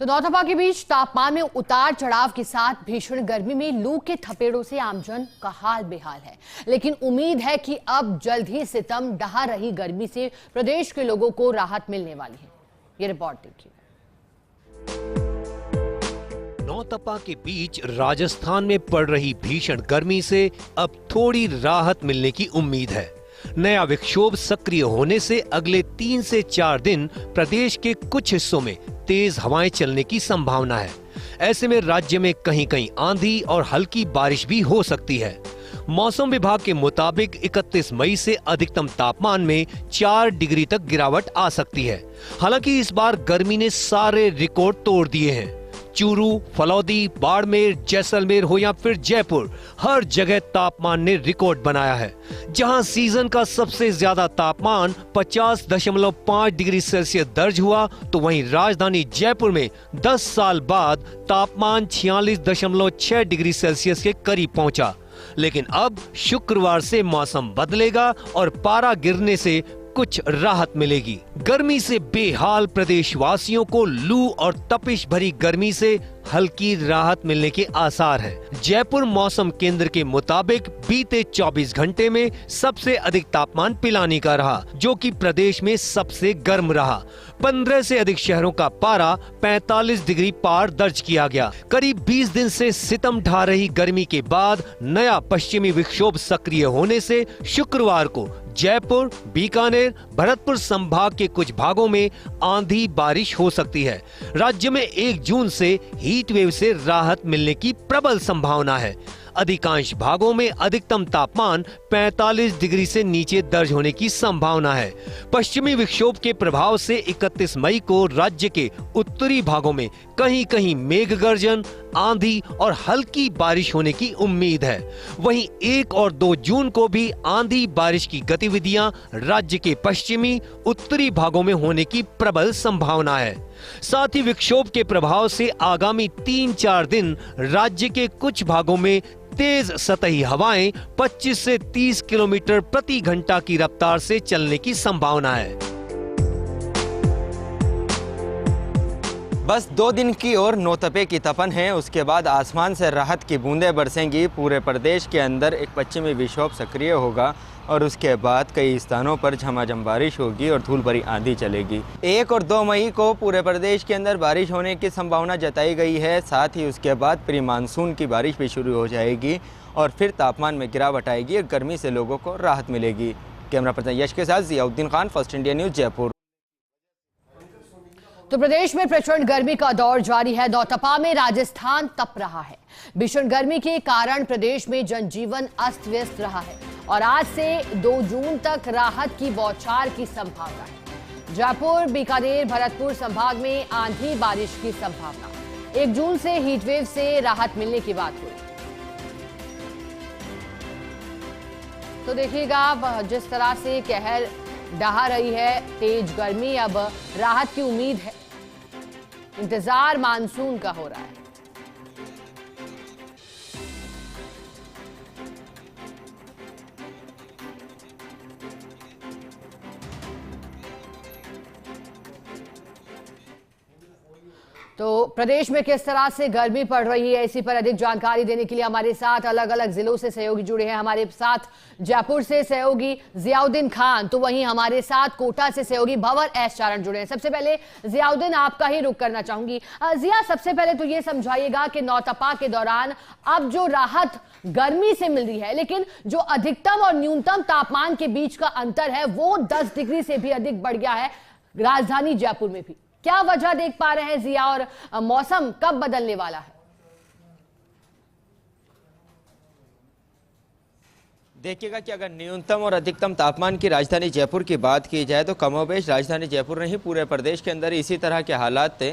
तो नौतपा के बीच तापमान में उतार चढ़ाव के साथ भीषण गर्मी में लू के थपेड़ों से आमजन का हाल बेहाल है। लेकिन उम्मीद है कि अब जल्द ही सितम ढहा रही गर्मी से प्रदेश के लोगों को राहत मिलने वाली है। ये रिपोर्ट देखिए। नौतपा के बीच राजस्थान में पड़ रही भीषण गर्मी से अब थोड़ी राहत मिलने की उम्मीद है। नया विक्षोभ सक्रिय होने से अगले 3 से 4 दिन प्रदेश के कुछ हिस्सों में तेज हवाएं चलने की संभावना है। ऐसे में राज्य में कहीं कहीं आंधी और हल्की बारिश भी हो सकती है। मौसम विभाग के मुताबिक 31 मई से अधिकतम तापमान में 4 डिग्री तक गिरावट आ सकती है। हालांकि इस बार गर्मी ने सारे रिकॉर्ड तोड़ दिए हैं। चूरू, फलौदी, बाड़मेर, जैसलमेर हो या फिर जयपुर, हर जगह तापमान ने रिकॉर्ड बनाया है। जहां सीजन का सबसे ज्यादा तापमान 50.5 डिग्री सेल्सियस दर्ज हुआ, तो वहीं राजधानी जयपुर में 10 साल बाद तापमान 46.6 डिग्री सेल्सियस के करीब पहुंचा। लेकिन अब शुक्रवार से मौसम बदलेगा और पारा गिरने से कुछ राहत मिलेगी। गर्मी से बेहाल प्रदेशवासियों को लू और तपिश भरी गर्मी से हल्की राहत मिलने के आसार हैं। जयपुर मौसम केंद्र के मुताबिक बीते 24 घंटे में सबसे अधिक तापमान पिलानी का रहा, जो कि प्रदेश में सबसे गर्म रहा। 15 से अधिक शहरों का पारा 45 डिग्री पार दर्ज किया गया। करीब 20 दिन से सितम ढा रही गर्मी के बाद नया पश्चिमी विक्षोभ सक्रिय होने से शुक्रवार को जयपुर, बीकानेर, भरतपुर संभाग के कुछ भागों में आंधी बारिश हो सकती है। राज्य में 1 जून से हीट वेव से राहत मिलने की प्रबल संभावना है। अधिकांश भागों में अधिकतम तापमान 45 डिग्री से नीचे दर्ज होने की संभावना है। पश्चिमी विक्षोभ के प्रभाव से 31 मई को राज्य के उत्तरी भागों में कहीं कहीं मेघ गर्जन, आंधी और हल्की बारिश होने की उम्मीद है। वहीं 1 और 2 जून को भी आंधी बारिश की गतिविधियां राज्य के पश्चिमी उत्तरी भागों में होने की प्रबल संभावना है। साथ ही विक्षोभ के प्रभाव से आगामी 3-4 दिन राज्य के कुछ भागों में तेज सतही हवाएं 25 से 30 किलोमीटर प्रति घंटा की रफ्तार से चलने की संभावना है। बस 2 दिन की और नौतपे की तपन है, उसके बाद आसमान से राहत की बूंदें बरसेंगी। पूरे प्रदेश के अंदर एक पश्चिमी विक्षोभ सक्रिय होगा और उसके बाद कई स्थानों पर झमाझम बारिश होगी और धूल भरी आंधी चलेगी। 1 और 2 मई को पूरे प्रदेश के अंदर बारिश होने की संभावना जताई गई है। साथ ही उसके बाद प्री मानसून की बारिश भी शुरू हो जाएगी और फिर तापमान में गिरावट आएगी और गर्मी से लोगों को राहत मिलेगी। कैमरा पर्सन यश के साथ Ziauddin Khan, first India news, Jaipur. तो प्रदेश में प्रचंड गर्मी का दौर जारी है। नौतपा में राजस्थान तप रहा है। भीषण गर्मी के कारण प्रदेश में जनजीवन अस्त व्यस्त रहा है और आज से 2 जून तक राहत की बौछार की संभावना है। जयपुर, बीकानेर, भरतपुर संभाग में आंधी बारिश की संभावना। 1 जून से हीटवेव से राहत मिलने की बात हुई। तो देखिएगा जिस तरह से कहर ढहा रही है तेज गर्मी, अब राहत की उम्मीद है। इंतजार मानसून का हो रहा है। तो प्रदेश में किस तरह से गर्मी पड़ रही है, इसी पर अधिक जानकारी देने के लिए हमारे साथ अलग अलग जिलों से सहयोगी जुड़े हैं। हमारे साथ जयपुर से सहयोगी जियाउद्दीन खान, तो वहीं हमारे साथ कोटा से सहयोगी भंवर एस चारण जुड़े हैं। सबसे पहले जियाउद्दीन, आपका ही रुख करना चाहूंगी। जिया, सबसे पहले तो ये समझाइएगा कि नौतपा के दौरान अब जो राहत गर्मी से मिल रही है, लेकिन जो अधिकतम और न्यूनतम तापमान के बीच का अंतर है वो 10 डिग्री से भी अधिक बढ़ गया है राजधानी जयपुर में भी। क्या वजह देख पा रहे हैं जिया, और मौसम कब बदलने वाला है? देखिएगा कि अगर न्यूनतम और अधिकतम तापमान की राजधानी जयपुर की बात की जाए तो कमोबेश राजधानी जयपुर नहीं पूरे प्रदेश के अंदर इसी तरह के हालात थे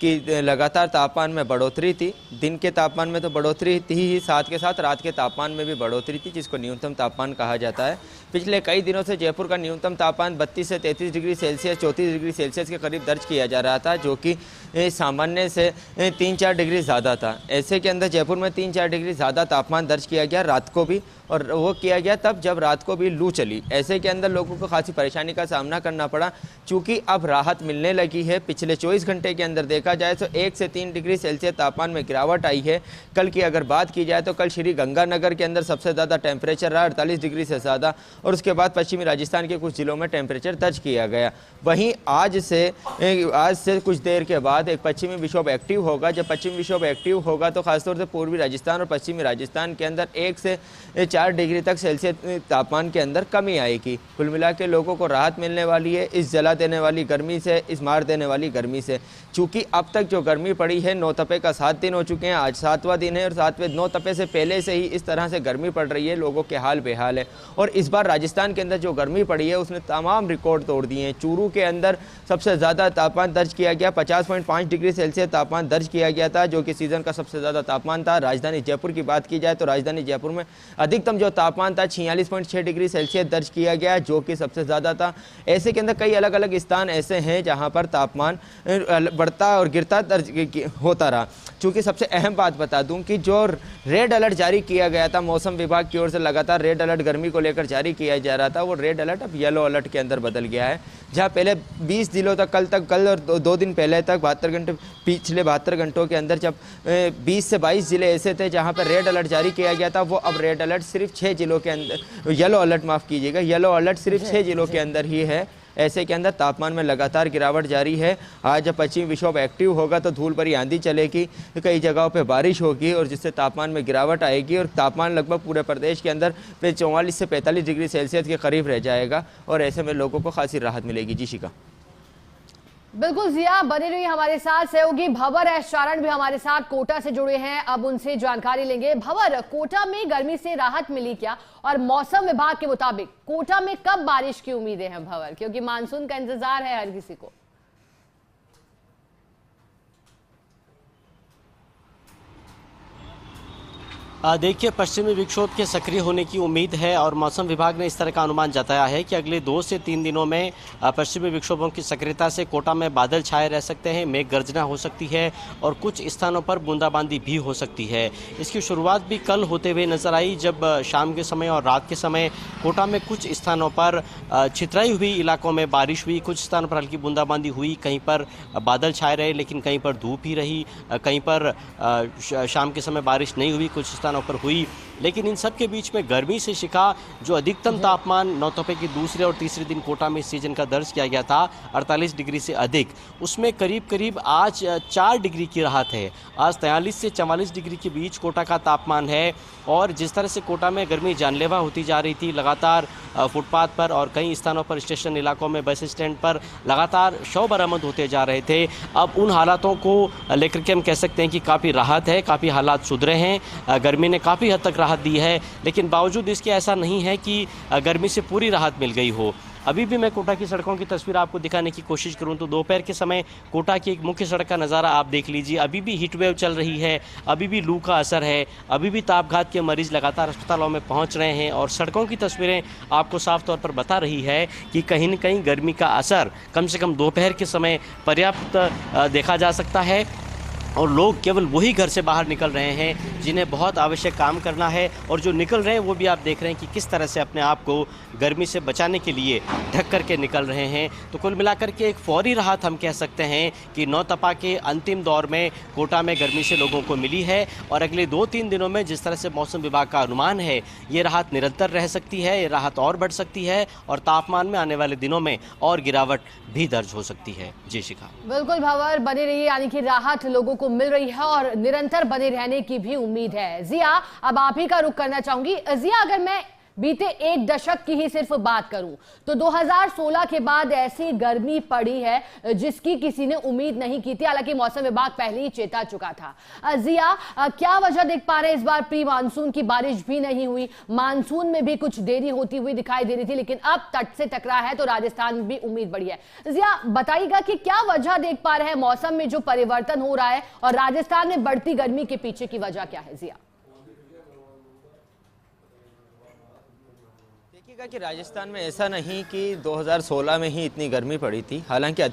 कि लगातार तापमान में बढ़ोतरी थी। दिन के तापमान में तो बढ़ोतरी थी ही, साथ के साथ रात के तापमान में भी बढ़ोतरी थी, जिसको न्यूनतम तापमान कहा जाता है। पिछले कई दिनों से जयपुर का न्यूनतम तापमान 32 से 33 डिग्री सेल्सियस, 34 डिग्री सेल्सियस के करीब दर्ज किया जा रहा था, जो कि सामान्य से 3-4 डिग्री ज़्यादा था। ऐसे के अंदर जयपुर में 3-4 डिग्री ज़्यादा तापमान दर्ज किया गया रात को भी, और वो किया गया तब जब रात को भी लू चली। ऐसे के अंदर लोगों को खासी परेशानी का सामना करना पड़ा। चूँकि अब राहत मिलने लगी है, पिछले 24 घंटे के अंदर देखा जाए तो 1 से 3 डिग्री सेल्सियस तापमान में गिरावट आई है। कल की अगर बात की जाए तो कल श्री गंगानगर के अंदर सबसे ज़्यादा टेम्परेचर रहा 48 डिग्री से ज़्यादा, और उसके बाद पश्चिमी राजस्थान के कुछ जिलों में टेम्परेचर दर्ज किया गया। वहीं आज से कुछ देर के बाद एक पश्चिमी विक्षोभ एक्टिव होगा। जब पश्चिमी विक्षोभ एक्टिव होगा तो खासतौर से पूर्वी राजस्थान और पश्चिमी राजस्थान के अंदर 1 से 4 डिग्री तक सेल्सियस तापमान के अंदर कमी आएगी। कुल मिला के लोगों को राहत मिलने वाली है इस जला देने वाली गर्मी से, इस मार देने वाली गर्मी से। चूँकि अब तक जो गर्मी पड़ी है, 9 तपे का 7 दिन हो चुके हैं, आज 7वां दिन है, और 7वें 9 तपे से पहले से ही इस तरह से गर्मी पड़ रही है, लोगों के हाल बेहाल है। और इस बार राजस्थान के अंदर जो गर्मी पड़ी है उसने तमाम रिकॉर्ड तोड़ दिए हैं। चूरू के अंदर सबसे ज़्यादा तापमान दर्ज किया गया, 50.5 डिग्री सेल्सियस तापमान दर्ज किया गया था, जो कि सीज़न का सबसे ज़्यादा तापमान था। राजधानी जयपुर की बात की जाए तो राजधानी जयपुर में अधिकतम जो तापमान था 46.6 डिग्री सेल्सियस दर्ज किया गया, जो कि सबसे ज़्यादा था। ऐसे के अंदर कई अलग अलग स्थान ऐसे हैं जहां पर तापमान बढ़ता और गिरता दर्ज होता रहा। चूँकि सबसे अहम बात बता दूं कि जो रेड अलर्ट जारी किया गया था मौसम विभाग की ओर से, लगातार रेड अलर्ट गर्मी को लेकर जारी किया जा रहा था, वो रेड अलर्ट अब येलो अलर्ट के अंदर बदल गया है। जहां पहले 20 दिनों तक कल और 2 दिन पहले तक 72 घंटे, पिछले 72 घंटों के अंदर जब 20 से 22 ज़िले ऐसे थे जहां पर रेड अलर्ट जारी किया गया था, वो अब रेड अलर्ट सिर्फ 6 जिलों के अंदर, येलो अलर्ट माफ़ कीजिएगा, येलो अलर्ट सिर्फ 6 जिलों के अंदर ही है। ऐसे के अंदर तापमान में लगातार गिरावट जारी है। आज जब पश्चिमी विक्षोभ एक्टिव होगा तो धूल भरी आंधी चलेगी, कई जगहों पे बारिश होगी, और जिससे तापमान में गिरावट आएगी, और तापमान लगभग पूरे प्रदेश के अंदर 44 से 45 डिग्री सेल्सियस के करीब रह जाएगा, और ऐसे में लोगों को खासी राहत मिलेगी। जी शिका। बिल्कुल जिया, बने रही हमारे साथ। सहयोगी भंवर एस चारण भी हमारे साथ कोटा से जुड़े हैं, अब उनसे जानकारी लेंगे। भंवर, कोटा में गर्मी से राहत मिली क्या, और मौसम विभाग के मुताबिक कोटा में कब बारिश की उम्मीदें हैं भंवर, क्योंकि मानसून का इंतजार है हर किसी को। देखिए, पश्चिमी विक्षोभ के सक्रिय होने की उम्मीद है, और मौसम विभाग ने इस तरह का अनुमान जताया है कि अगले 2 से 3 दिनों में पश्चिमी विक्षोभों की सक्रियता से कोटा में बादल छाए रह सकते हैं, मेघ गर्जना हो सकती है, और कुछ स्थानों पर बूंदाबांदी भी हो सकती है। इसकी शुरुआत भी कल होते हुए नजर आई, जब शाम के समय और रात के समय कोटा में कुछ स्थानों पर छितराई हुई इलाकों में बारिश हुई, कुछ स्थानों पर हल्की बूंदाबांदी हुई, कहीं पर बादल छाए रहे लेकिन कहीं पर धूप ही रही, कहीं पर शाम के समय बारिश नहीं हुई, कुछ पर हुई। लेकिन इन सब के बीच में गर्मी से शिका जो अधिकतम तापमान 9 तपे की दूसरे और तीसरे दिन कोटा में इस सीजन का दर्ज किया गया था 48 डिग्री से अधिक, उसमें करीब करीब आज 4 डिग्री की राहत है। आज 43 से 44 डिग्री के बीच कोटा का तापमान है, और जिस तरह से कोटा में गर्मी जानलेवा होती जा रही थी, लगातार फुटपाथ पर और कई स्थानों पर स्टेशन इलाकों में बस स्टैंड पर लगातार शव बरामद होते जा रहे थे। अब उन हालातों को लेकर के हम कह सकते हैं कि काफ़ी राहत है, काफ़ी हालात सुधरे हैं, गर्मी ने काफ़ी हद तक राहत दी है। लेकिन बावजूद इसके ऐसा नहीं है कि गर्मी से पूरी राहत मिल गई हो। अभी भी मैं कोटा की सड़कों की तस्वीर आपको दिखाने की कोशिश करूं तो दोपहर के समय कोटा की एक मुख्य सड़क का नज़ारा आप देख लीजिए। अभी भी हीट वेव चल रही है, अभी भी लू का असर है, अभी भी तापघात के मरीज लगातार अस्पतालों में पहुंच रहे हैं, और सड़कों की तस्वीरें आपको साफ तौर पर बता रही है कि कहीं न कहीं गर्मी का असर कम से कम दोपहर के समय पर्याप्त देखा जा सकता है, और लोग केवल वही घर से बाहर निकल रहे हैं जिन्हें बहुत आवश्यक काम करना है, और जो निकल रहे हैं वो भी आप देख रहे हैं कि किस तरह से अपने आप को गर्मी से बचाने के लिए ढक करके निकल रहे हैं। तो कुल मिलाकर के एक फौरी राहत हम कह सकते हैं कि 9 तपा के अंतिम दौर में कोटा में गर्मी से लोगों को मिली है, और अगले 2-3 दिनों में जिस तरह से मौसम विभाग का अनुमान है ये राहत निरंतर रह सकती है, ये राहत और बढ़ सकती है, और तापमान में आने वाले दिनों में और गिरावट भी दर्ज हो सकती है। जी शिखा। बिल्कुल भंवर, बने रहिए, यानी कि राहत लोगों को मिल रही है और निरंतर बने रहने की भी उम्मीद है। जिया, अब आप ही का रुख करना चाहूंगी। जिया, अगर मैं बीते 1 दशक की ही सिर्फ बात करूं तो 2016 के बाद ऐसी गर्मी पड़ी है जिसकी किसी ने उम्मीद नहीं की थी, हालांकि मौसम विभाग पहले ही चेता चुका था। जिया, क्या वजह देख पा रहे हैं? इस बार प्री मानसून की बारिश भी नहीं हुई, मानसून में भी कुछ देरी होती हुई दिखाई दे रही थी, लेकिन अब तट से टकरा है तो राजस्थान में भी उम्मीद बढ़ी है। जिया, बताइएगा कि क्या वजह देख पा रहे हैं मौसम में जो परिवर्तन हो रहा है, और राजस्थान में बढ़ती गर्मी के पीछे की वजह क्या है? जिया, देखिएगा कि राजस्थान में ऐसा नहीं कि 2016 में ही इतनी गर्मी पड़ी थी। हालांकि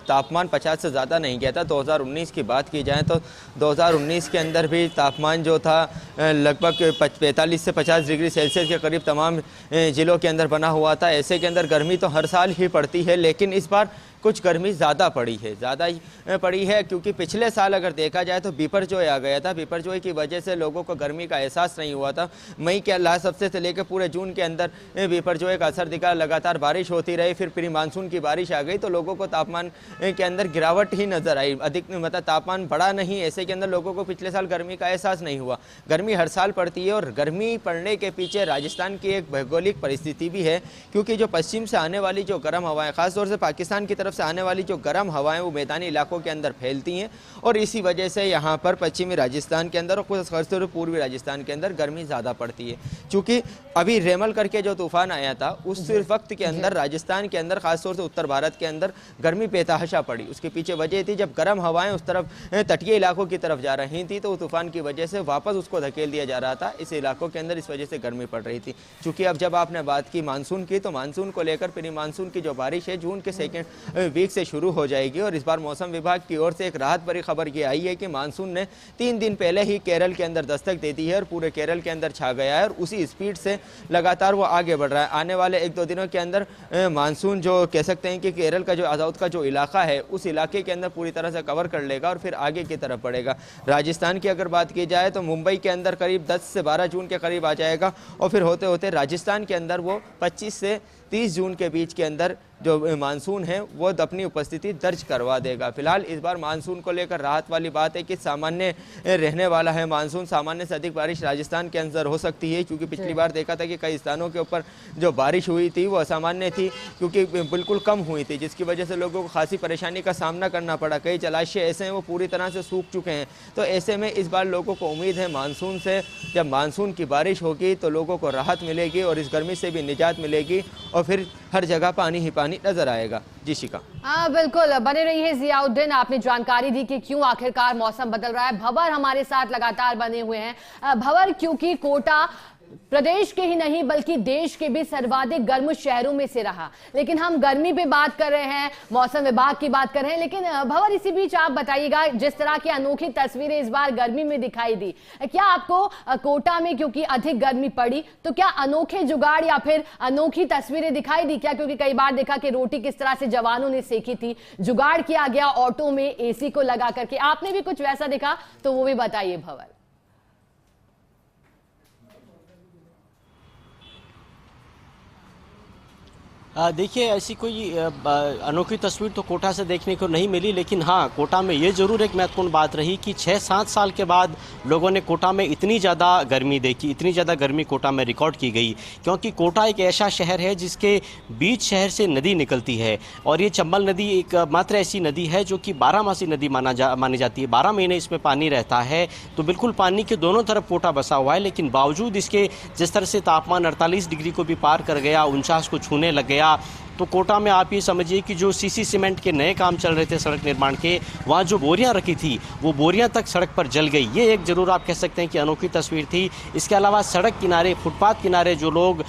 तापमान 50 से ज़्यादा नहीं गया था। 2019 की बात की जाए तो 2019 के अंदर भी तापमान जो था लगभग 45 से 50 डिग्री सेल्सियस के करीब तमाम ज़िलों के अंदर बना हुआ था। ऐसे के अंदर गर्मी तो हर साल ही पड़ती है, लेकिन इस बार कुछ गर्मी ज़्यादा पड़ी है, ज़्यादा ही पड़ी है, क्योंकि पिछले साल अगर देखा जाए तो बिपरजॉय आ गया था। बिपरजॉय की वजह से लोगों को गर्मी का एहसास नहीं हुआ था। मई के लास्ट हफ्ते से लेकर पूरे जून के अंदर बिपरजॉय का असर दिखा, लगातार बारिश होती रही, फिर प्री मानसून की बारिश आ गई तो लोगों को तापमान के अंदर गिरावट ही नज़र आई। अधिक मतलब तापमान बढ़ा नहीं, ऐसे के अंदर लोगों को पिछले साल गर्मी का एहसास नहीं हुआ। गर्मी हर साल पड़ती है और गर्मी पड़ने के पीछे राजस्थान की एक भौगोलिक परिस्थिति भी है, क्योंकि जो पश्चिम से आने वाली जो गर्म हवाएं, खासतौर से पाकिस्तान की तरफ से आने वाली जो गर्म हवाएं वो मैदानी इलाकों के अंदर फैलती हैं और इसी वजह से यहाँ पर पश्चिमी राजस्थान के अंदर और कुछ खासतौर पर पूर्वी राजस्थान के अंदर गर्मी ज़्यादा पड़ती है। चूँकि अभी रेमल करके जो तूफान आया था उस वक्त के अंदर राजस्थान के अंदर खासतौर से उत्तर भारत के अंदर गर्मी बेतहाशा पड़ी। उसके पीछे वजह थी जब गर्म हवाएं उस तरफ तटीय इलाकों की तरफ जा रही थी तो तूफान की वजह से वापस उसको धकेल दिया जा रहा था इस इलाकों के अंदर, इस वजह से गर्मी पड़ रही थी। चूँकि अब जब आपने बात की मानसून की तो मानसून को लेकर प्री मानसून की जो बारिश है जून के सेकेंड वीक से शुरू हो जाएगी और इस बार मौसम विभाग की ओर से एक राहत भरी खबर ये आई है कि मानसून ने 3 दिन पहले ही केरल के अंदर दस्तक दे दी है और पूरे केरल के अंदर छा गया है और उसी स्पीड से लगातार वो आगे बढ़ रहा है। आने वाले 1-2 दिनों के अंदर मानसून जो कह सकते हैं कि केरल का जो आजाद का जो इलाका है उस इलाके के अंदर पूरी तरह से कवर कर लेगा और फिर आगे की तरफ बढ़ेगा। राजस्थान की अगर बात की जाए तो मुंबई के अंदर करीब 10 से 12 जून के करीब आ जाएगा और फिर होते होते राजस्थान के अंदर वो 25 से 30 जून के बीच के अंदर जो मानसून है वो अपनी उपस्थिति दर्ज करवा देगा। फिलहाल इस बार मानसून को लेकर राहत वाली बात है कि सामान्य रहने वाला है मानसून। सामान्य से अधिक बारिश राजस्थान के अंदर हो सकती है, क्योंकि पिछली बार देखा था कि कई स्थानों के ऊपर जो बारिश हुई थी वो असामान्य थी, क्योंकि बिल्कुल कम हुई थी, जिसकी वजह से लोगों को खासी परेशानी का सामना करना पड़ा। कई जलाशय ऐसे हैं वो पूरी तरह से सूख चुके हैं। तो ऐसे में इस बार लोगों को उम्मीद है मानसून से, जब मानसून की बारिश होगी तो लोगों को राहत मिलेगी और इस गर्मी से भी निजात मिलेगी और फिर हर जगह पानी ही पानी नजर आएगा। जी शिका। हाँ बिल्कुल, बने रहिए जियाउद्दीन, आपने जानकारी दी कि क्यों आखिरकार मौसम बदल रहा है। भंवर हमारे साथ लगातार बने हुए हैं। भंवर, क्योंकि कोटा प्रदेश के ही नहीं बल्कि देश के भी सर्वाधिक गर्म शहरों में से रहा, लेकिन हम गर्मी पे बात कर रहे हैं, मौसम विभाग की बात कर रहे हैं। लेकिन भंवर, इसी बीच आप बताइएगा, जिस तरह की अनोखी तस्वीरें इस बार गर्मी में दिखाई दी, क्या आपको कोटा में क्योंकि अधिक गर्मी पड़ी तो क्या अनोखे जुगाड़ या फिर अनोखी तस्वीरें दिखाई दी क्या? क्योंकि कई बार देखा कि रोटी किस तरह से जवानों ने सेकी थी, जुगाड़ किया गया ऑटो में एसी को लगा करके, आपने भी कुछ वैसा देखा तो वो भी बताइए भंवर। देखिए, ऐसी कोई अनोखी तस्वीर तो कोटा से देखने को नहीं मिली, लेकिन हाँ, कोटा में ये जरूर एक महत्वपूर्ण बात रही कि 6-7 साल के बाद लोगों ने कोटा में इतनी ज़्यादा गर्मी देखी, इतनी ज़्यादा गर्मी कोटा में रिकॉर्ड की गई, क्योंकि कोटा एक ऐसा शहर है जिसके बीच शहर से नदी निकलती है और ये चंबल नदी एक मात्र ऐसी नदी है जो कि 12मासी नदी मानी जाती है। 12 महीने इसमें पानी रहता है, तो बिल्कुल पानी के दोनों तरफ कोटा बसा हुआ है। लेकिन बावजूद इसके जिस तरह से तापमान 48 डिग्री को भी पार कर गया, 49 को छूने लग गया, तो कोटा में आप ये समझिए कि जो सीसी सीमेंट के नए काम चल रहे थे सड़क निर्माण के, वहाँ जो बोरियां रखी थी वो बोरियां तक सड़क पर जल गई। ये एक ज़रूर आप कह सकते हैं कि अनोखी तस्वीर थी। इसके अलावा सड़क किनारे, फुटपाथ किनारे जो लोग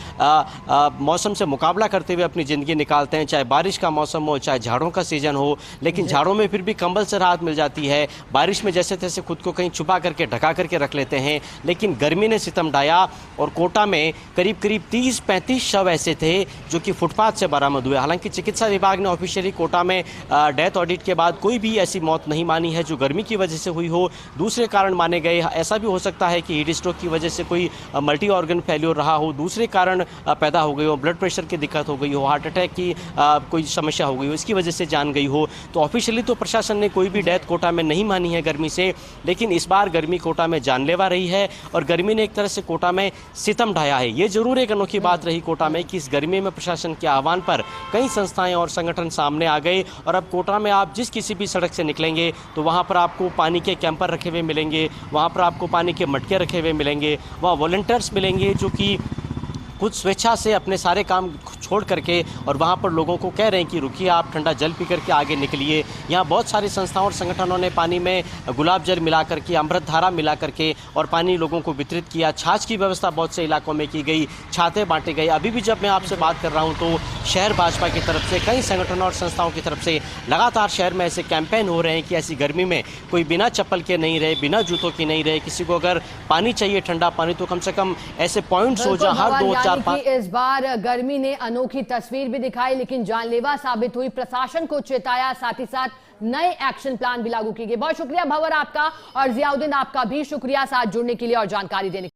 मौसम से मुकाबला करते हुए अपनी ज़िंदगी निकालते हैं, चाहे बारिश का मौसम हो, चाहे झाड़ों का सीज़न हो, लेकिन झाड़ों में फिर भी कंबल से राहत मिल जाती है। बारिश में जैसे तैसे खुद को कहीं छुपा करके ढका करके रख लेते हैं, लेकिन गर्मी ने सितम ढाया और कोटा में करीब करीब 30-35 शव ऐसे थे जो कि फुटपाथ से बरामद हुए। हालांकि चिकित्सा विभाग ने ऑफिशियली कोटा में डेथ ऑडिट के बाद कोई भी ऐसी मौत नहीं मानी है जो गर्मी की वजह से हुई हो। दूसरे कारण माने गए, ऐसा भी हो सकता है कि हीट स्ट्रोक की वजह से कोई मल्टी ऑर्गन फेल्योर रहा हो, दूसरे कारण पैदा हो गई हो, ब्लड प्रेशर की दिक्कत हो गई हो, हार्ट अटैक की कोई समस्या हो गई हो, इसकी वजह से जान गई हो। तो ऑफिशियली तो प्रशासन ने कोई भी डेथ कोटा में नहीं मानी है गर्मी से, लेकिन इस बार गर्मी कोटा में जानलेवा रही है और गर्मी ने एक तरह से कोटा में सितम ढाया है। ये जरूर एक अनोखी बात रही कोटा में कि इस गर्मी में प्रशासन के आह्वान पर कई संस्थाएं और संगठन सामने आ गए और अब कोटा में आप जिस किसी भी सड़क से निकलेंगे तो वहां पर आपको पानी के कैंपर रखे हुए मिलेंगे, वहां पर आपको पानी के मटके रखे हुए मिलेंगे, वहाँ वॉलंटियर्स मिलेंगे जो कि खुद स्वेच्छा से अपने सारे काम छोड़ करके और वहाँ पर लोगों को कह रहे हैं कि रुकिए, आप ठंडा जल पी करके आगे निकलिए। यहाँ बहुत सारी संस्थाओं और संगठनों ने पानी में गुलाब जल मिला करके, अमृत धारा मिला करके और पानी लोगों को वितरित किया। छाछ की व्यवस्था बहुत से इलाकों में की गई, छाते बांटे गए। अभी भी जब मैं आपसे बात कर रहा हूँ तो शहर भाजपा की तरफ से, कई संगठनों और संस्थाओं की तरफ से लगातार शहर में ऐसे कैंपेन हो रहे हैं कि ऐसी गर्मी में कोई बिना चप्पल के नहीं रहे, बिना जूतों की नहीं रहे। किसी को अगर पानी चाहिए, ठंडा पानी, तो कम से कम ऐसे पॉइंट्स हो जहाँ हर 2-4-5। इस बार गर्मी ने अनोखी तस्वीर भी दिखाई, लेकिन जानलेवा साबित हुई। प्रशासन को चेताया, साथ ही साथ नए एक्शन प्लान भी लागू किए गए। बहुत शुक्रिया भंवर आपका, और जियाउद्दीन आपका भी शुक्रिया साथ जुड़ने के लिए और जानकारी देने के लिए।